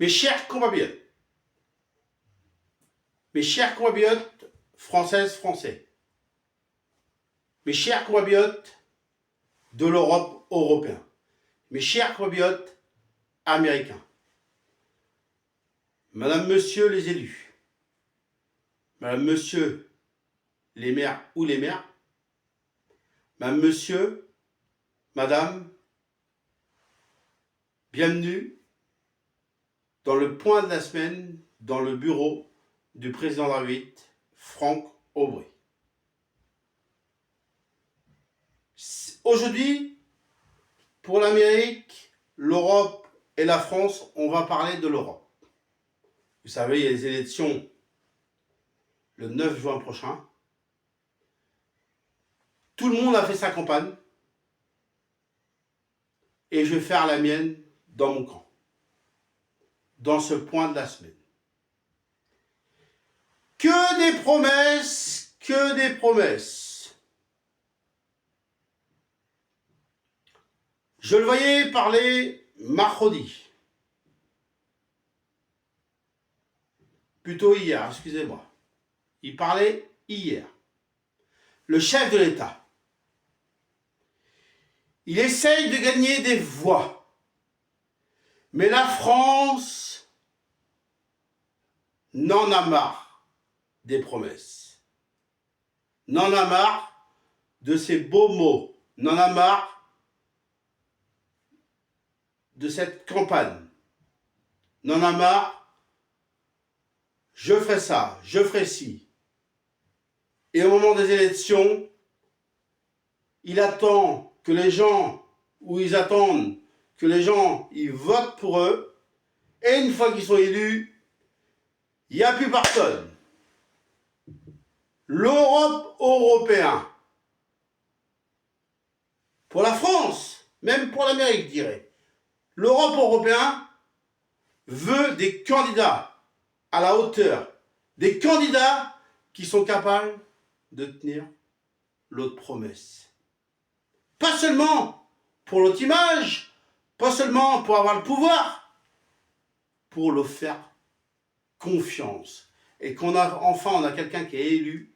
Mes chers compatriotes, mes chers compatriotes françaises, français, mes chers compatriotes de l'Europe européen, mes chers compatriotes américains, Madame, Monsieur les élus, Madame, Monsieur les maires ou les maires, Madame, Monsieur, Madame, bienvenue dans le point de la semaine dans le bureau du président de la République, Franck Aubry. Aujourd'hui, pour l'Amérique, l'Europe et la France, on va parler de l'Europe. Vous savez, il y a les élections le 9 juin prochain. Tout le monde a fait sa campagne et je vais faire la mienne dans mon camp, dans ce point de la semaine. Que des promesses, que des promesses. Je le voyais parler mercredi. Plutôt hier, excusez-moi. Il parlait hier. Le chef de l'État. Il essaye de gagner des voix. Mais la France n'en a marre des promesses. N'en a marre de ces beaux mots. N'en a marre de cette campagne. N'en a marre. Je ferai ça, je ferai ci. Et au moment des élections, il attend que les gens, ou ils attendent que les gens, ils votent pour eux. Et une fois qu'ils sont élus, il n'y a plus personne. L'Europe européenne, pour la France, même pour l'Amérique, je dirais, l'Europe européenne veut des candidats à la hauteur, des candidats qui sont capables de tenir l'autre promesse. Pas seulement pour l'autre image, pas seulement pour avoir le pouvoir, pour leur faire confiance. Et on a quelqu'un qui est élu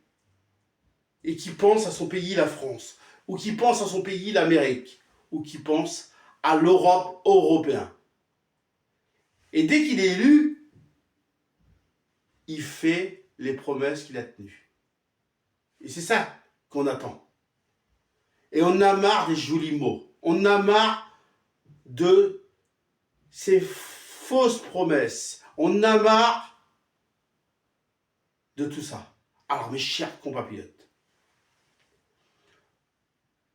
et qui pense à son pays, la France, ou qui pense à son pays, l'Amérique, ou qui pense à l'Europe européenne. Et dès qu'il est élu, il fait les promesses qu'il a tenues. Et c'est ça qu'on attend. Et on a marre des jolis mots. On a marre de ces fausses promesses. On a marre de tout ça. Alors, mes chers compatriotes,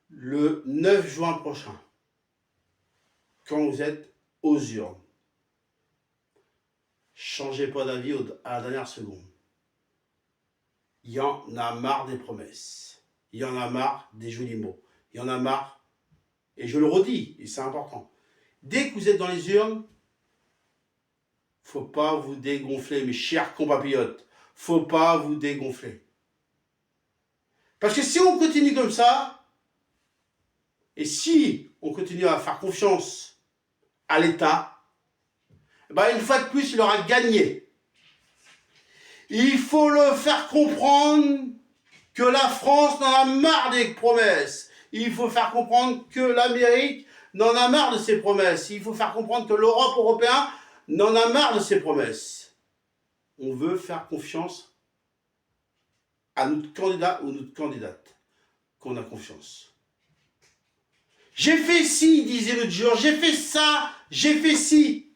le 9 juin prochain, quand vous êtes aux urnes, changez pas d'avis à la dernière seconde. Il y en a marre des promesses. Il y en a marre des jolis mots. Il y en a marre, et je le redis, et c'est important. Dès que vous êtes dans les urnes, faut pas vous dégonfler, mes chers compatriotes. Faut pas vous dégonfler. Parce que si on continue comme ça, et si on continue à faire confiance à l'État, ben une fois de plus, il aura gagné. Il faut le faire comprendre que la France n'en a marre des promesses. Il faut faire comprendre que l'Amérique n'en a marre de ses promesses. Il faut faire comprendre que l'Europe européenne n'en a marre de ses promesses. On veut faire confiance à notre candidat ou notre candidate qu'on a confiance. J'ai fait ci, disait l'autre jour, j'ai fait ça, j'ai fait ci.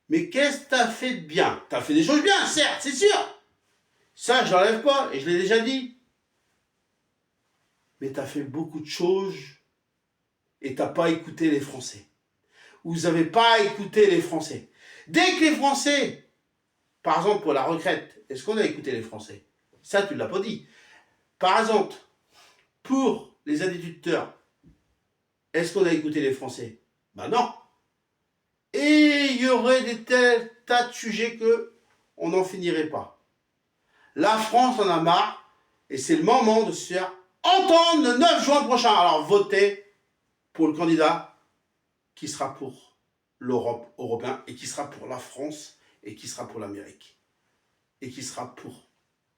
Mais qu'est-ce que tu as fait de bien? Tu as fait des choses bien, certes, c'est sûr. Ça, je n'enlève pas, et je l'ai déjà dit. Mais tu as fait beaucoup de choses et tu n'as pas écouté les Français. Vous n'avez pas écouté les Français. Dès que les Français, par exemple pour la retraite, est-ce qu'on a écouté les Français? Ça, tu ne l'as pas dit. Par exemple, pour les agriculteurs, est-ce qu'on a écouté les Français? Ben non. Et il y aurait des tas de sujets qu'on n'en finirait pas. La France en a marre et c'est le moment de se faire entendre le 9 juin prochain. Alors votez pour le candidat qui sera pour l'Europe européen et qui sera pour la France et qui sera pour l'Amérique et qui sera pour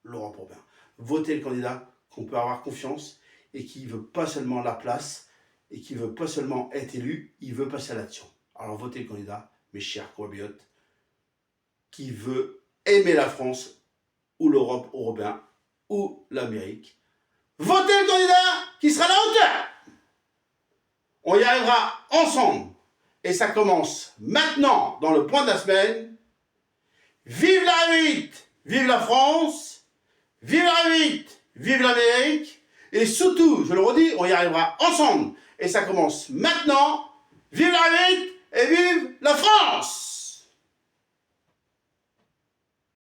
l'Europe européenne. Votez le candidat qu'on peut avoir confiance et qui ne veut pas seulement la place et qui ne veut pas seulement être élu, il veut passer à l'action. Alors votez le candidat, mes chers compatriotes, qui veut aimer la France ou l'Europe européenne ou l'Amérique. Votez le candidat qui sera à la hauteur. On y arrivera ensemble. Et ça commence maintenant dans le point de la semaine. Vive la République, vive la France, vive la République, vive l'Amérique. Et surtout, je le redis, on y arrivera ensemble. Et ça commence maintenant. Vive la République et vive la France!